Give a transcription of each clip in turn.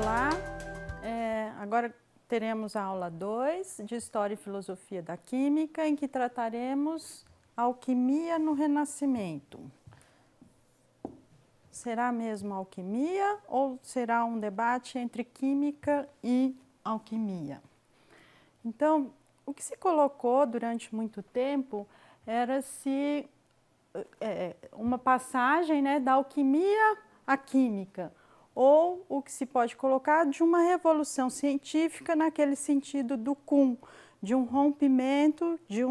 Olá, agora teremos a aula 2 de História e Filosofia da Química, em que trataremos alquimia no Renascimento. Será mesmo alquimia ou será um debate entre química e alquimia? Então, o que se colocou durante muito tempo era se uma passagem, né, da alquimia à química, ou o que se pode colocar de uma revolução científica naquele sentido do Kuhn, de um rompimento de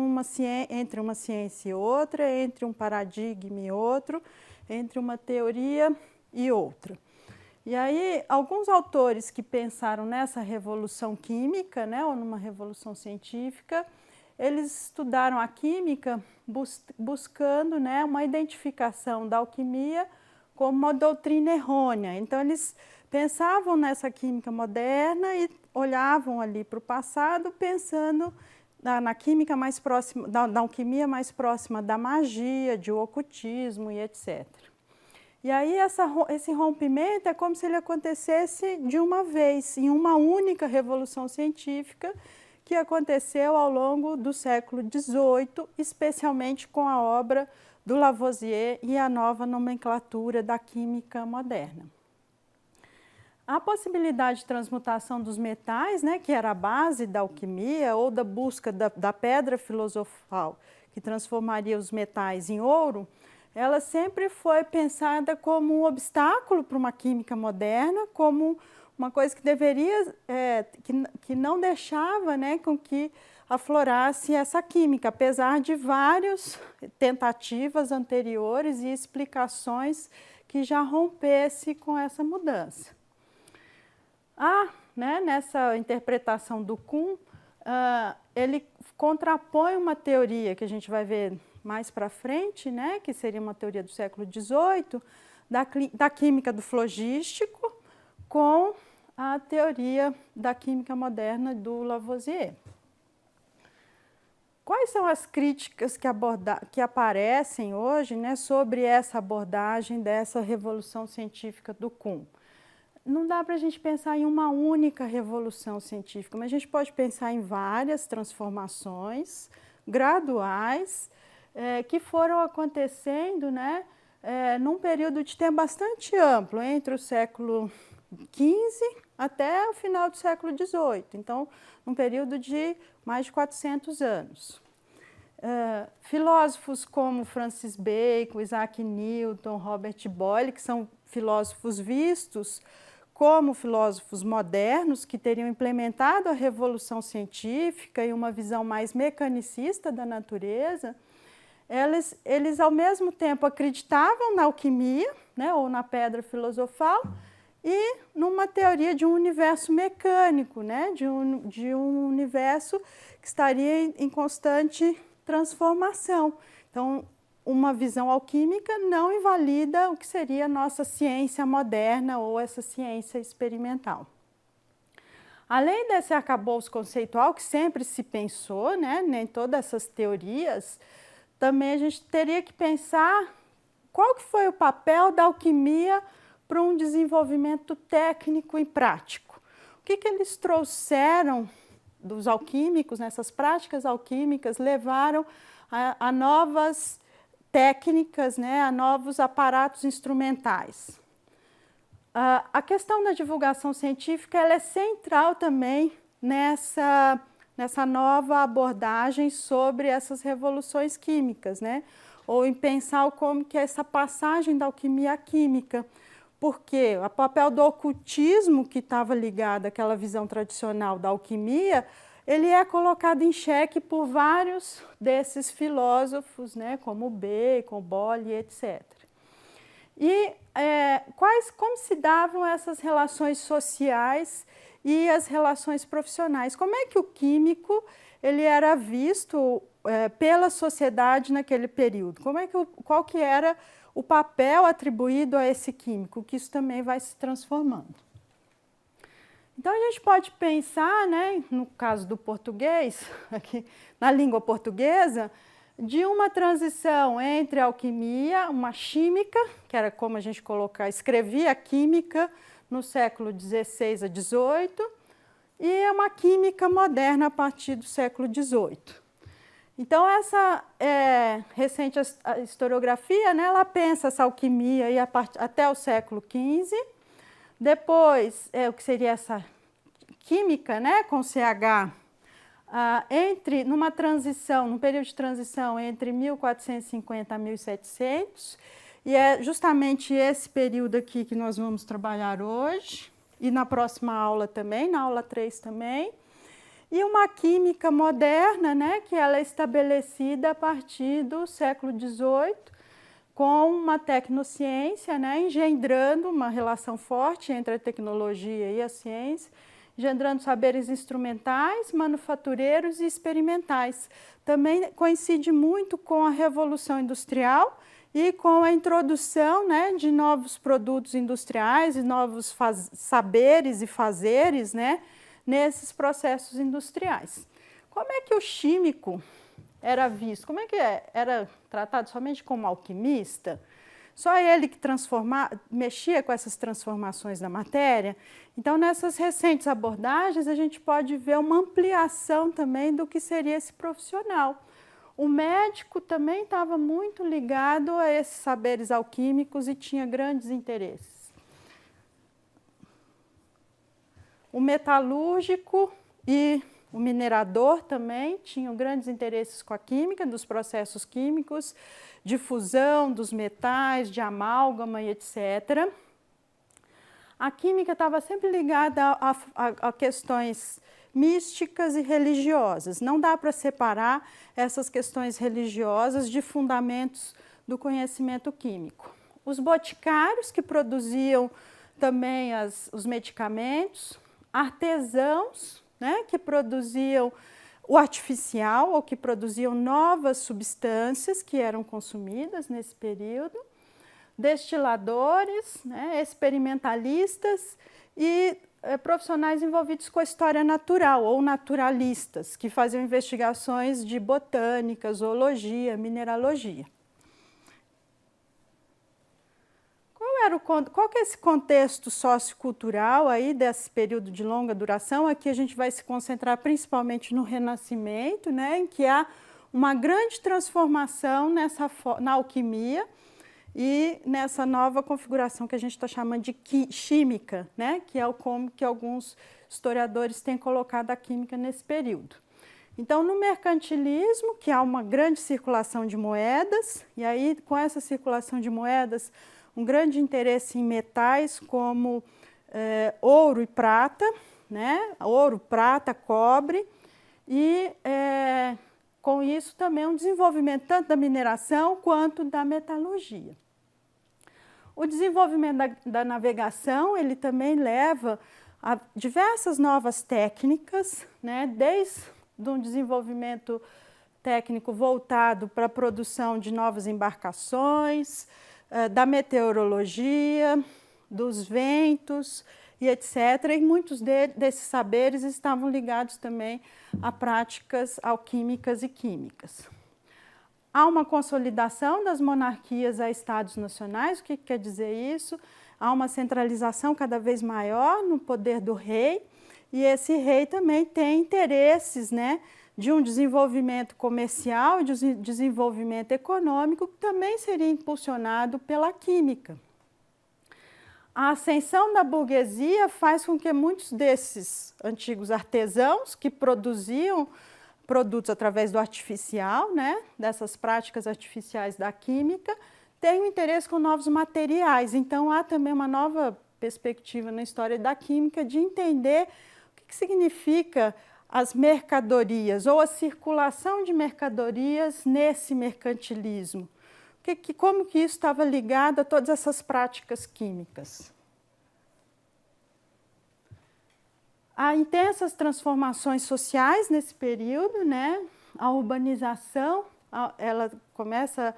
entre uma ciência e outra, entre um paradigma e outro, entre uma teoria e outra. E aí, alguns autores que pensaram nessa revolução química, né, ou numa revolução científica, eles estudaram a química buscando, né, uma identificação da alquimia como uma doutrina errônea. Então, eles pensavam nessa química moderna e olhavam ali para o passado, pensando na química mais próxima, da alquimia mais próxima da magia, de ocultismo e etc. E aí, esse rompimento é como se ele acontecesse de uma vez, em uma única revolução científica, que aconteceu ao longo do século XVIII, especialmente com a obra do Lavoisier e a nova nomenclatura da química moderna. A possibilidade de transmutação dos metais, né, que era a base da alquimia, ou da busca da pedra filosofal, que transformaria os metais em ouro, ela sempre foi pensada como um obstáculo para uma química moderna, como uma coisa que deveria, que não deixava, né, com que aflorasse essa química, apesar de várias tentativas anteriores e explicações que já rompesse com essa mudança. Nessa interpretação do Kuhn, ele contrapõe uma teoria que a gente vai ver mais para frente, né, que seria uma teoria do século XVIII, da química do flogístico, com a teoria da química moderna do Lavoisier. Quais são as críticas que aparecem hoje, né, sobre essa abordagem dessa revolução científica do Kuhn? Não dá para a gente pensar em uma única revolução científica, mas a gente pode pensar em várias transformações graduais que foram acontecendo, né, num período de tempo bastante amplo, entre o século XV até o final do século XVIII, então, um período de mais de 400 anos. Filósofos como Francis Bacon, Isaac Newton, Robert Boyle, que são filósofos vistos como filósofos modernos, que teriam implementado a revolução científica e uma visão mais mecanicista da natureza, eles ao mesmo tempo acreditavam na alquimia, né, ou na pedra filosofal, e numa teoria de um universo mecânico, né, de um universo que estaria em constante transformação. Então, uma visão alquímica não invalida o que seria a nossa ciência moderna ou essa ciência experimental. Além desse arcabouço conceitual que sempre se pensou, né, em todas essas teorias, também a gente teria que pensar qual que foi o papel da alquimia para um desenvolvimento técnico e prático. O que eles trouxeram dos alquímicos, nessas práticas alquímicas, levaram a novas técnicas, né, a novos aparatos instrumentais. A questão da divulgação científica ela é central também nessa nova abordagem sobre essas revoluções químicas, né, ou em pensar como que é essa passagem da alquimia à química. Porque o papel do ocultismo, que estava ligado àquela visão tradicional da alquimia, ele é colocado em xeque por vários desses filósofos, né, como Bacon, Boyle, etc. E como se davam essas relações sociais e as relações profissionais? Como é que o químico ele era visto pela sociedade naquele período? Qual que era o papel atribuído a esse químico, que isso também vai se transformando. Então, a gente pode pensar, né, no caso do português, aqui na língua portuguesa, de uma transição entre a alquimia, uma química, que era como a gente escrevia química no século XVI a XVIII, e é uma química moderna a partir do século XVIII. Então, essa recente historiografia, né, ela pensa essa alquimia aí até o século XV, depois, o que seria essa química, né, com CH, numa transição, num período de transição entre 1450 a 1700, e é justamente esse período aqui que nós vamos trabalhar hoje, e na próxima aula também, na aula 3 também, e uma química moderna, né, que ela é estabelecida a partir do século XVIII, com uma tecnociência, né, engendrando uma relação forte entre a tecnologia e a ciência, engendrando saberes instrumentais, manufatureiros e experimentais. Também coincide muito com a Revolução Industrial e com a introdução, né, de novos produtos industriais e novos saberes e fazeres, né, nesses processos industriais. Como é que o químico era visto? Como é que era tratado somente como alquimista? Só ele que mexia com essas transformações da matéria? Então, nessas recentes abordagens, a gente pode ver uma ampliação também do que seria esse profissional. O médico também estava muito ligado a esses saberes alquímicos e tinha grandes interesses. O metalúrgico e o minerador também tinham grandes interesses com a química, dos processos químicos, de fusão dos metais, de amálgama e etc. A química estava sempre ligada a questões místicas e religiosas. Não dá para separar essas questões religiosas de fundamentos do conhecimento químico. Os boticários, que produziam também os medicamentos, artesãos, né, que produziam o artificial ou que produziam novas substâncias que eram consumidas nesse período, destiladores, né, experimentalistas e profissionais envolvidos com a história natural ou naturalistas, que faziam investigações de botânica, zoologia, mineralogia. Qual que é esse contexto sociocultural aí desse período de longa duração? Aqui a gente vai se concentrar principalmente no Renascimento, né, em que há uma grande transformação na alquimia e nessa nova configuração que a gente está chamando de química, né, que é como que alguns historiadores têm colocado a química nesse período. Então, no mercantilismo, que há uma grande circulação de moedas, e aí com essa circulação de moedas, um grande interesse em metais como ouro e prata, né? Ouro, prata, cobre, e com isso também um desenvolvimento tanto da mineração quanto da metalurgia. O desenvolvimento da navegação, ele também leva a diversas novas técnicas, né? Desde um desenvolvimento técnico voltado para a produção de novas embarcações, da meteorologia, dos ventos e etc. E muitos desses saberes estavam ligados também a práticas alquímicas e químicas. Há uma consolidação das monarquias a estados nacionais. O que quer dizer isso? Há uma centralização cada vez maior no poder do rei, e esse rei também tem interesses, né, de um desenvolvimento comercial e de um desenvolvimento econômico que também seria impulsionado pela química. A ascensão da burguesia faz com que muitos desses antigos artesãos que produziam produtos através do artificial, né, dessas práticas artificiais da química, tenham interesse com novos materiais. Então, há também uma nova perspectiva na história da química de entender o que significa as mercadorias ou a circulação de mercadorias nesse mercantilismo. Como que isso estava ligado a todas essas práticas químicas? Há intensas transformações sociais nesse período, né? A urbanização, ela começa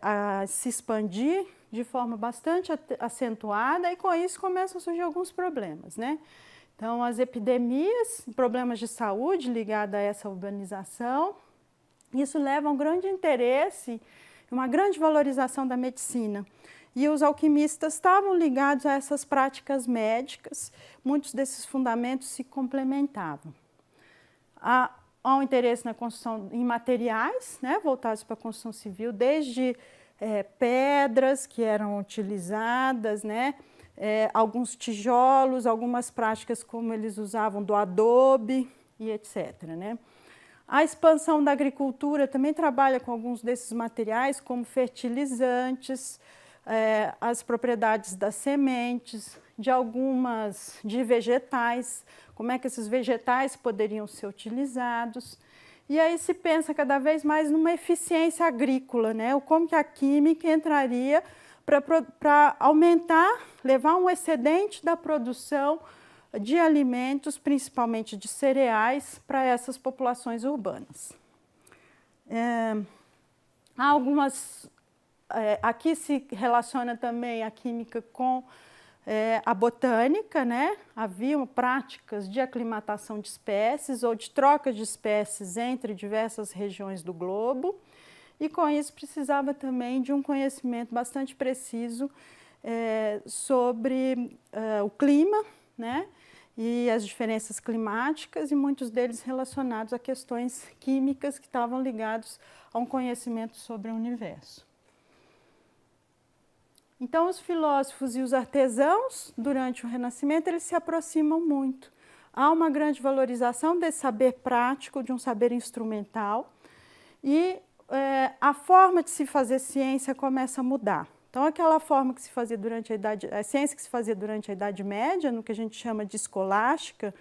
a se expandir de forma bastante acentuada, e com isso começam a surgir alguns problemas, né? Então, as epidemias, problemas de saúde ligados a essa urbanização, isso leva a um grande interesse, uma grande valorização da medicina. e os alquimistas estavam ligados a essas práticas médicas, muitos desses fundamentos se complementavam. Há um interesse na construção em materiais, né, voltados para a construção civil, desde pedras que eram utilizadas, né, alguns tijolos, algumas práticas como eles usavam do adobe e etc. Né. A expansão da agricultura também trabalha com alguns desses materiais, como fertilizantes, as propriedades das sementes, de vegetais, como é que esses vegetais poderiam ser utilizados. E aí se pensa cada vez mais numa eficiência agrícola, né? Como que a química entraria para aumentar, levar um excedente da produção de alimentos, principalmente de cereais, para essas populações urbanas. Há algumas... aqui se relaciona também a química com a botânica, né? Haviam práticas de aclimatação de espécies ou de troca de espécies entre diversas regiões do globo, e com isso precisava também de um conhecimento bastante preciso sobre o clima, né? E as diferenças climáticas, e muitos deles relacionados a questões químicas que estavam ligados a um conhecimento sobre o universo. Então, os filósofos e os artesãos, durante o Renascimento, eles se aproximam muito. Há uma grande valorização desse saber prático, de um saber instrumental, e a forma de se fazer ciência começa a mudar. Então, aquela forma que se fazia durante a ciência que se fazia durante a Idade Média, no que a gente chama de escolástica,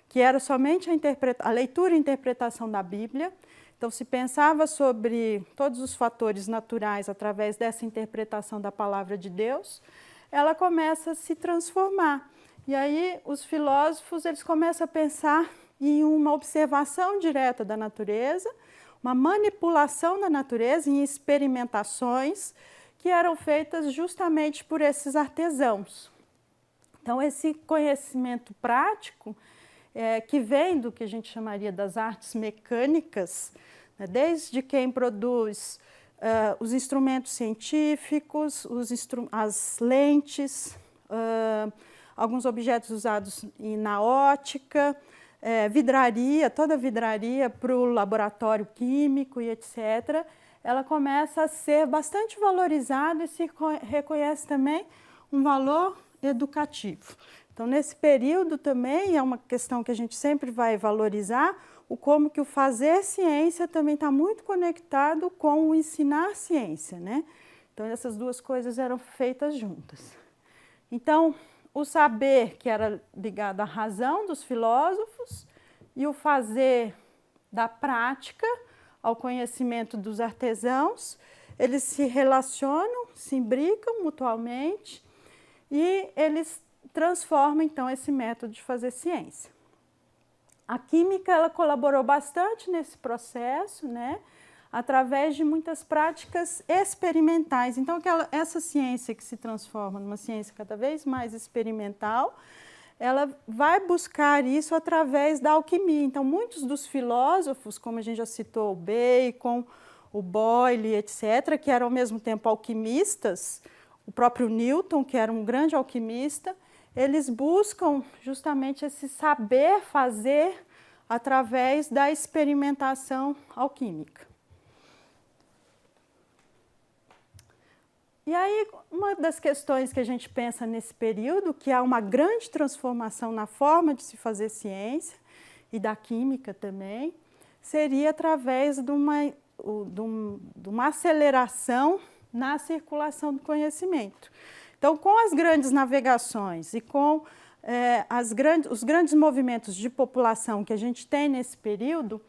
que era somente a leitura e interpretação da Bíblia. Então, se pensava sobre todos os fatores naturais através dessa interpretação da palavra de Deus, ela começa a se transformar. E aí, os filósofos eles começam a pensar em uma observação direta da natureza, uma manipulação da natureza, em experimentações que eram feitas justamente por esses artesãos. Então, esse conhecimento prático, que vem do que a gente chamaria das artes mecânicas, né, desde quem produz os instrumentos científicos, as lentes, alguns objetos usados na ótica, vidraria, toda vidraria para o laboratório químico e etc., ela começa a ser bastante valorizada e se reconhece também um valor educativo. Então, nesse período também é uma questão que a gente sempre vai valorizar, como que o fazer ciência também está muito conectado com o ensinar ciência, né? Então, essas duas coisas eram feitas juntas. Então, o saber, que era ligado à razão dos filósofos, e o fazer da prática, ao conhecimento dos artesãos, eles se relacionam, se imbricam mutuamente e eles transformam, então, esse método de fazer ciência. A química ela colaborou bastante nesse processo, né, através de muitas práticas experimentais. Então, essa ciência que se transforma numa ciência cada vez mais experimental, ela vai buscar isso através da alquimia. Então, muitos dos filósofos, como a gente já citou, o Bacon, o Boyle, etc., que eram ao mesmo tempo alquimistas, o próprio Newton, que era um grande alquimista, eles buscam justamente esse saber fazer através da experimentação alquímica. E aí, uma das questões que a gente pensa nesse período, que há uma grande transformação na forma de se fazer ciência, e da química também, seria através de uma aceleração na circulação do conhecimento. Então, com as grandes navegações e com os grandes movimentos de população que a gente tem nesse período,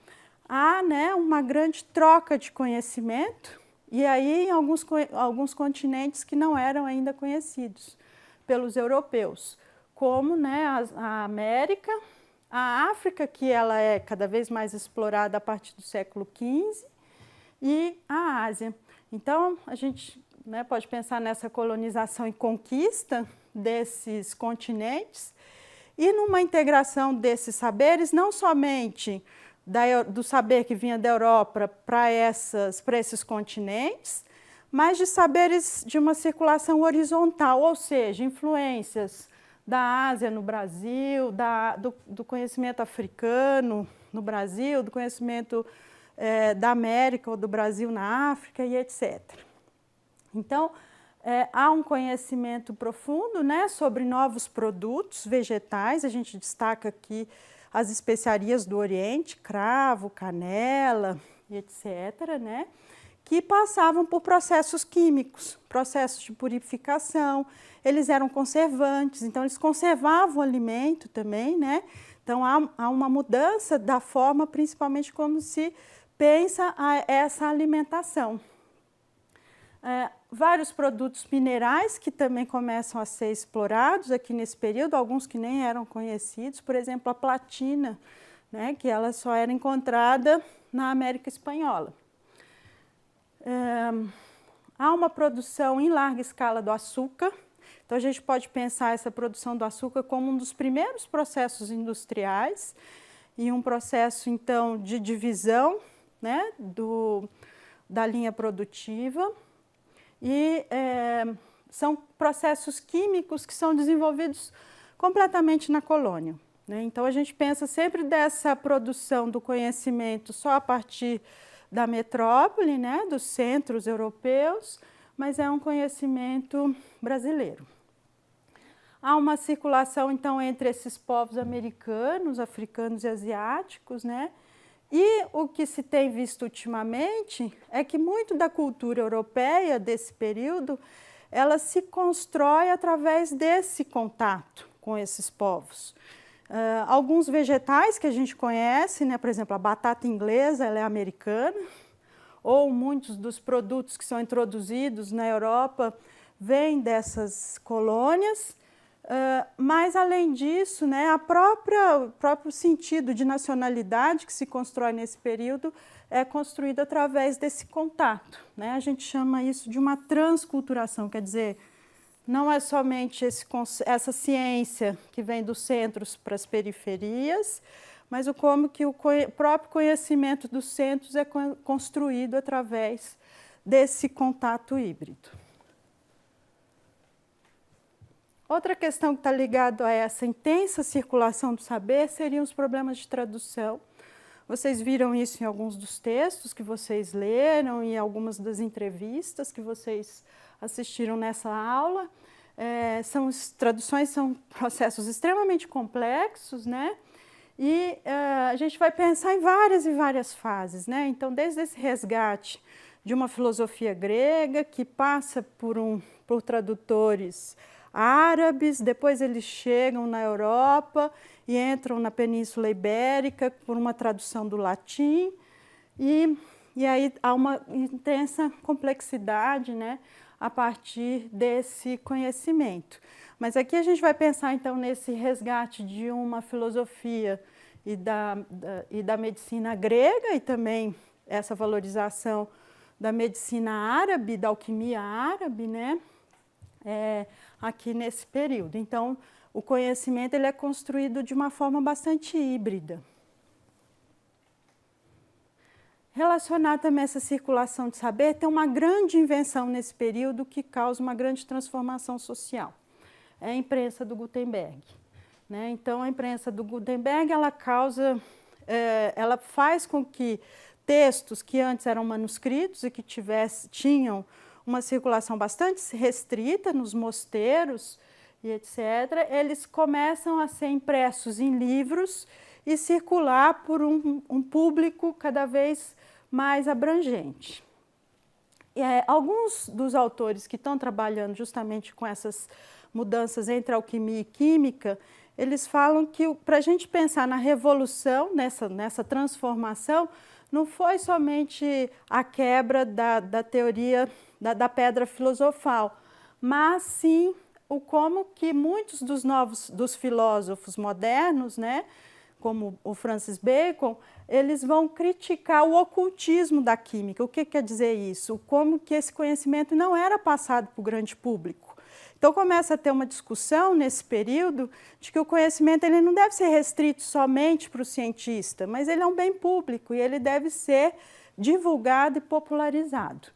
há, né, uma grande troca de conhecimento, e aí em alguns continentes que não eram ainda conhecidos pelos europeus, como, né, a América, a África, que ela é cada vez mais explorada a partir do século XV, e a Ásia. Então, a gente, né, pode pensar nessa colonização e conquista desses continentes e numa integração desses saberes, não somente do saber que vinha da Europa para esses continentes, mas de saberes de uma circulação horizontal, ou seja, influências da Ásia no Brasil, do conhecimento africano no Brasil, do conhecimento da América ou do Brasil na África e etc. Então, há um conhecimento profundo, né, sobre novos produtos vegetais. A gente destaca aqui as especiarias do Oriente, cravo, canela e etc., né, que passavam por processos químicos, processos de purificação. Eles eram conservantes, então eles conservavam o alimento também, né? Então há uma mudança da forma, principalmente como se pensa essa alimentação. Vários produtos minerais que também começam a ser explorados aqui nesse período, alguns que nem eram conhecidos, por exemplo, a platina, né, que ela só era encontrada na América Espanhola. Há uma produção em larga escala do açúcar, então a gente pode pensar essa produção do açúcar como um dos primeiros processos industriais e um processo, então, de divisão, né, da linha produtiva. E são processos químicos que são desenvolvidos completamente na colônia, né? Então, a gente pensa sempre dessa produção do conhecimento só a partir da metrópole, né, dos centros europeus, mas é um conhecimento brasileiro. Há uma circulação, então, entre esses povos americanos, africanos e asiáticos, né? E o que se tem visto ultimamente é que muito da cultura europeia desse período, ela se constrói através desse contato com esses povos. Alguns vegetais que a gente conhece, né, por exemplo, a batata inglesa, ela é americana, ou muitos dos produtos que são introduzidos na Europa vêm dessas colônias. Mas, além disso, né, o próprio sentido de nacionalidade que se constrói nesse período é construído através desse contato, né? A gente chama isso de uma transculturação, quer dizer, não é somente essa ciência que vem dos centros para as periferias, mas como que o próprio conhecimento dos centros é construído através desse contato híbrido. Outra questão que está ligada a essa intensa circulação do saber seriam os problemas de tradução. Vocês viram isso em alguns dos textos que vocês leram e algumas das entrevistas que vocês assistiram nessa aula. Traduções são processos extremamente complexos, né? E a gente vai pensar em várias e várias fases, né? Então, desde esse resgate de uma filosofia grega que passa por tradutores árabes, depois eles chegam na Europa e entram na Península Ibérica por uma tradução do latim, e aí há uma intensa complexidade, né, a partir desse conhecimento. Mas aqui a gente vai pensar então nesse resgate de uma filosofia e da medicina grega e também essa valorização da medicina árabe, da alquimia árabe, né? Aqui nesse período. Então, o conhecimento ele é construído de uma forma bastante híbrida. Relacionado também a essa circulação de saber, tem uma grande invenção nesse período que causa uma grande transformação social. É a imprensa do Gutenberg, né? Então, a imprensa do Gutenberg, ela faz com que textos que antes eram manuscritos e que tinham uma circulação bastante restrita nos mosteiros e etc., eles começam a ser impressos em livros e circular por um público cada vez mais abrangente. Alguns dos autores que estão trabalhando justamente com essas mudanças entre alquimia e química, eles falam que para a gente pensar na revolução, nessa transformação, não foi somente a quebra da teoria da pedra filosofal, mas sim como que muitos dos filósofos modernos, né, como o Francis Bacon, eles vão criticar o ocultismo da química. O que quer dizer isso? Como que esse conhecimento não era passado para o grande público. Então começa a ter uma discussão nesse período de que o conhecimento ele não deve ser restrito somente para o cientista, mas ele é um bem público e ele deve ser divulgado e popularizado.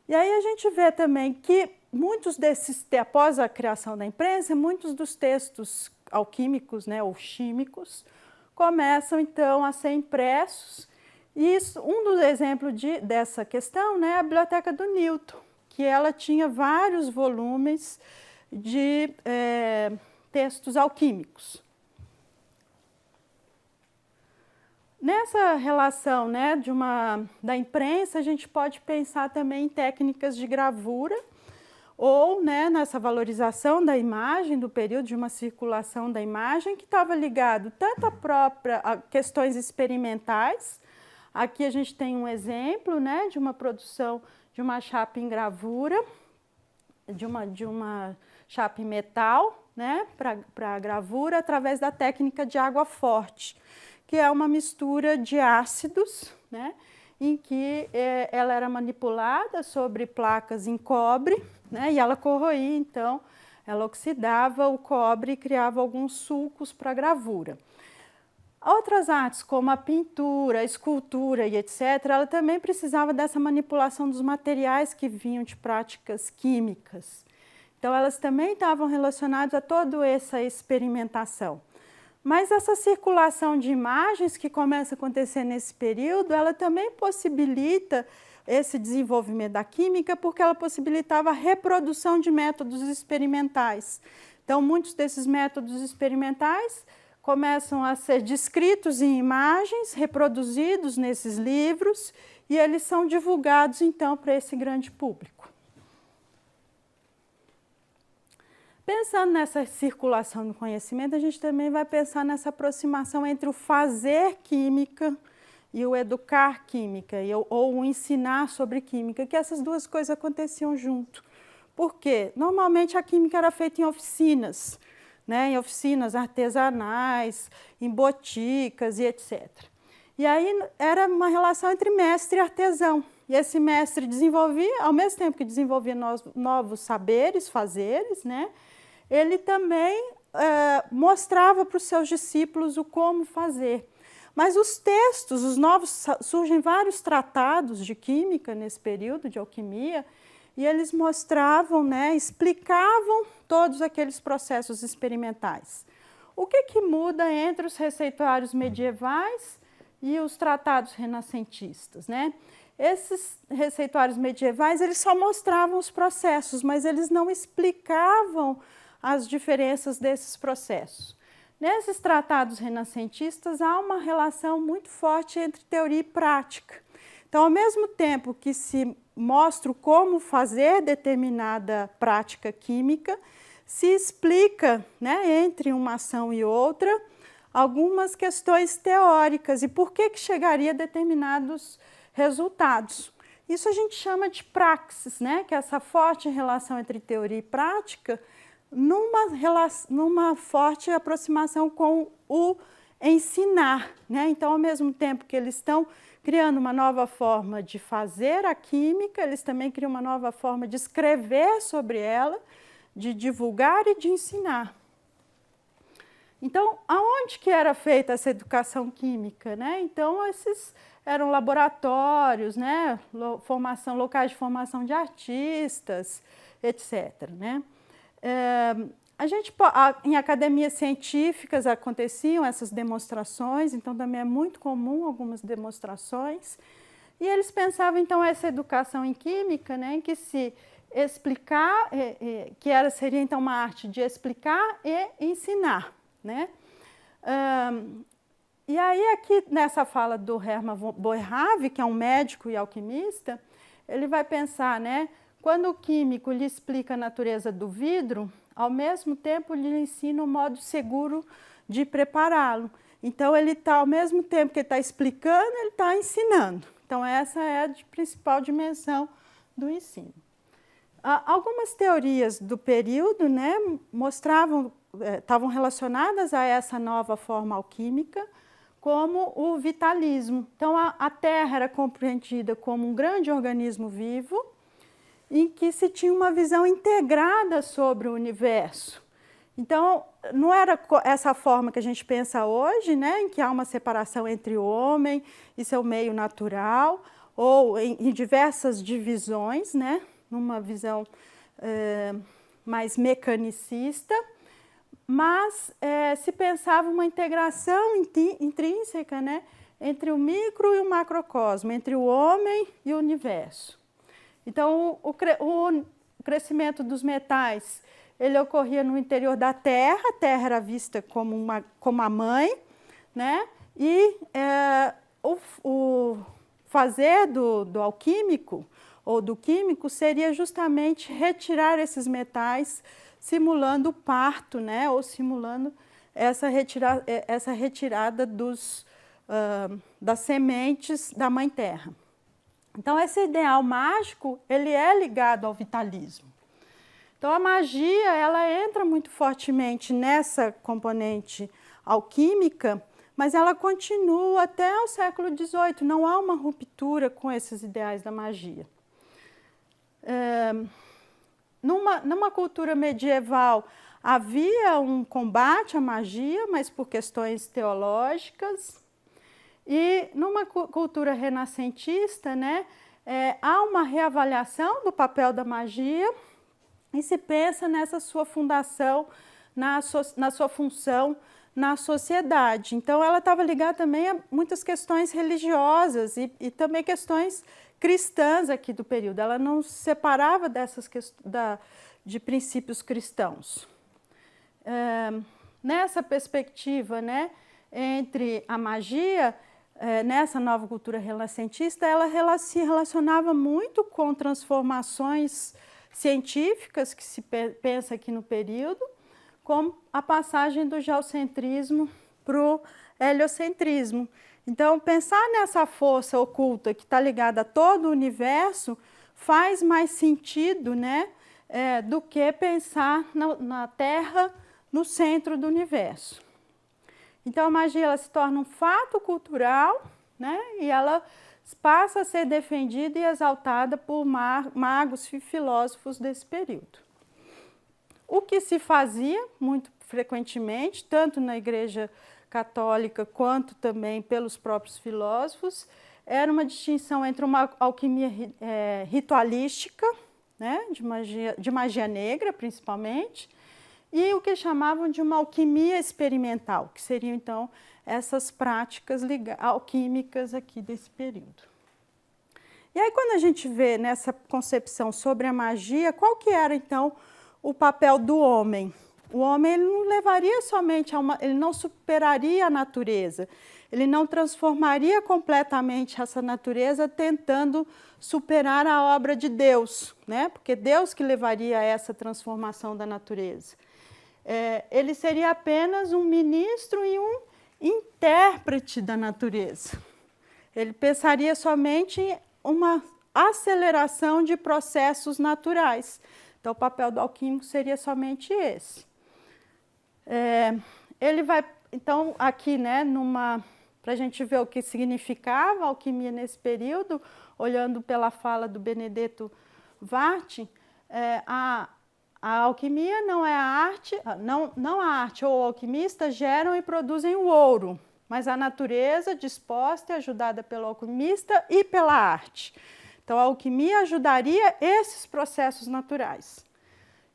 E E aí a gente vê também que muitos desses, após a criação da imprensa, muitos dos textos alquímicos, né, ou químicos, começam então a ser impressos. E isso, um dos exemplos dessa questão, né, é a Biblioteca do Newton, que ela tinha vários volumes de textos alquímicos. Nessa relação, né, da imprensa, a gente pode pensar também em técnicas de gravura ou, né, nessa valorização da imagem, do período de uma circulação da imagem, que estava ligado tanto a questões experimentais. Aqui a gente tem um exemplo, né, de uma produção de uma chapa em gravura, de uma chapa em metal, né, para gravura, através da técnica de água forte, que é uma mistura de ácidos, né, em que ela era manipulada sobre placas em cobre, né, e ela corroía, então, ela oxidava o cobre e criava alguns sulcos para gravura. Outras artes, como a pintura, a escultura e etc., ela também precisava dessa manipulação dos materiais que vinham de práticas químicas. Então, elas também estavam relacionadas a toda essa experimentação. Mas essa circulação de imagens que começa a acontecer nesse período, ela também possibilita esse desenvolvimento da química, porque ela possibilitava a reprodução de métodos experimentais. Então, muitos desses métodos experimentais começam a ser descritos em imagens, reproduzidos nesses livros, e eles são divulgados, então, para esse grande público. Pensando nessa circulação do conhecimento, a gente também vai pensar nessa aproximação entre o fazer química e o educar química, ou o ensinar sobre química, que essas duas coisas aconteciam junto. Por quê? Normalmente a química era feita em oficinas, né, em oficinas artesanais, em boticas e etc. E aí era uma relação entre mestre e artesão. E esse mestre desenvolvia, ao mesmo tempo que desenvolvia novos saberes, fazeres, né, ele também mostrava para os seus discípulos o como fazer. Mas os textos, surgem vários tratados de química nesse período de alquimia, e eles mostravam, né, explicavam todos aqueles processos experimentais. O que muda entre os receituários medievais e os tratados renascentistas, né? Esses receituários medievais, eles só mostravam os processos, mas eles não explicavam as diferenças desses processos. Nesses tratados renascentistas, há uma relação muito forte entre teoria e prática. Então, ao mesmo tempo que se mostra como fazer determinada prática química, se explica, né, entre uma ação e outra, algumas questões teóricas e por que chegaria a determinados resultados. Isso a gente chama de praxis, né, que é essa forte relação entre teoria e prática, numa forte aproximação com o ensinar, né? Então, ao mesmo tempo que eles estão criando uma nova forma de fazer a química, eles também criam uma nova forma de escrever sobre ela, de divulgar e de ensinar. Então, aonde que era feita essa educação química, né? Então, esses eram laboratórios, né? Locais de formação de artistas, etc., né? Em academias científicas aconteciam essas demonstrações, então também é muito comum algumas demonstrações. E eles pensavam, então, essa educação em química, né, em que se explicar, seria então uma arte de explicar e ensinar, né? E aí aqui nessa fala do Hermann von Boerhaave, que é um médico e alquimista, ele vai pensar, né, quando o químico lhe explica a natureza do vidro, ao mesmo tempo lhe ensina um modo seguro de prepará-lo. Então, ele está, ao mesmo tempo que ele está explicando, ele está ensinando. Então, essa é a principal dimensão do ensino. Algumas teorias do período, né, estavam relacionadas a essa nova forma alquímica, como o vitalismo. Então, a Terra era compreendida como um grande organismo vivo, em que se tinha uma visão integrada sobre o universo. Então, não era essa forma que a gente pensa hoje, né, em que há uma separação entre o homem e seu meio natural, ou em diversas divisões, né? Numa visão mais mecanicista, mas se pensava uma integração intrínseca, né, entre o micro e o macrocosmo, entre o homem e o universo. Então, o crescimento dos metais, ele ocorria no interior da Terra, a Terra era vista como a mãe, né, e o fazer do alquímico ou do químico seria justamente retirar esses metais, simulando o parto, né, ou simulando essa retirada das sementes da Mãe Terra. Então, esse ideal mágico, ele é ligado ao vitalismo. Então, a magia, ela entra muito fortemente nessa componente alquímica, mas ela continua até o século XVIII, não há uma ruptura com esses ideais da magia. Numa cultura medieval, havia um combate à magia, mas por questões teológicas. E numa cultura renascentista, né, há uma reavaliação do papel da magia e se pensa nessa sua fundação, na sua função na sociedade. Então, ela estava ligada também a muitas questões religiosas e também questões cristãs aqui do período. Ela não se separava de princípios cristãos. Nessa perspectiva, né, entre a magia, nessa nova cultura renascentista, ela se relacionava muito com transformações científicas que se pensa aqui no período, como a passagem do geocentrismo para o heliocentrismo. Então, pensar nessa força oculta que está ligada a todo o universo faz mais sentido, né, do que pensar na Terra no centro do universo. Então, a magia ela se torna um fato cultural, né, e ela passa a ser defendida e exaltada por magos e filósofos desse período. O que se fazia muito frequentemente, tanto na Igreja Católica quanto também pelos próprios filósofos, era uma distinção entre uma alquimia ritualística, né, de magia negra principalmente, e o que chamavam de uma alquimia experimental, que seriam então essas práticas alquímicas aqui desse período. E aí quando a gente vê nessa concepção sobre a magia, qual que era então o papel do homem? O homem ele não levaria somente ele não superaria a natureza, ele não transformaria completamente essa natureza tentando superar a obra de Deus, né? Porque Deus que levaria a essa transformação da natureza. Ele seria apenas um ministro e um intérprete da natureza. Ele pensaria somente em uma aceleração de processos naturais. Então, o papel do alquímico seria somente esse. Ele vai, então, aqui, né, para a gente ver o que significava a alquimia nesse período, olhando pela fala do Benedetto Varchi, a alquimia não é a arte, não a arte ou o alquimista geram e produzem o ouro, mas a natureza disposta e ajudada pelo alquimista e pela arte. Então, a alquimia ajudaria esses processos naturais.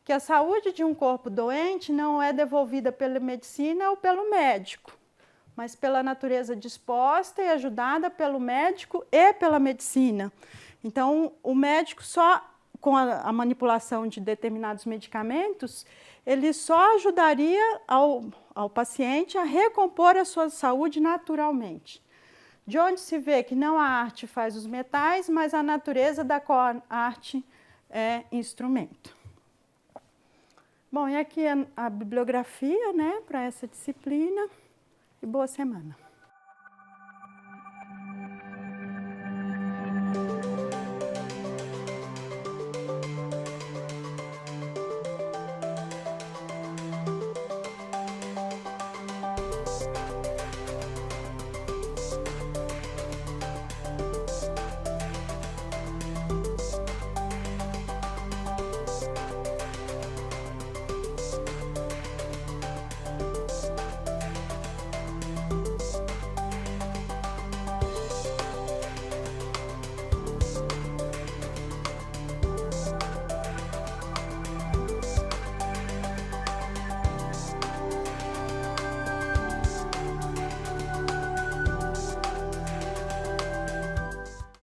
Que a saúde de um corpo doente não é devolvida pela medicina ou pelo médico, mas pela natureza disposta e ajudada pelo médico e pela medicina. Então, o médico só, com a manipulação de determinados medicamentos, ele só ajudaria ao paciente a recompor a sua saúde naturalmente. De onde se vê que não a arte faz os metais, mas a natureza da qual a arte é instrumento. Bom, e aqui a bibliografia, né, para essa disciplina, e boa semana.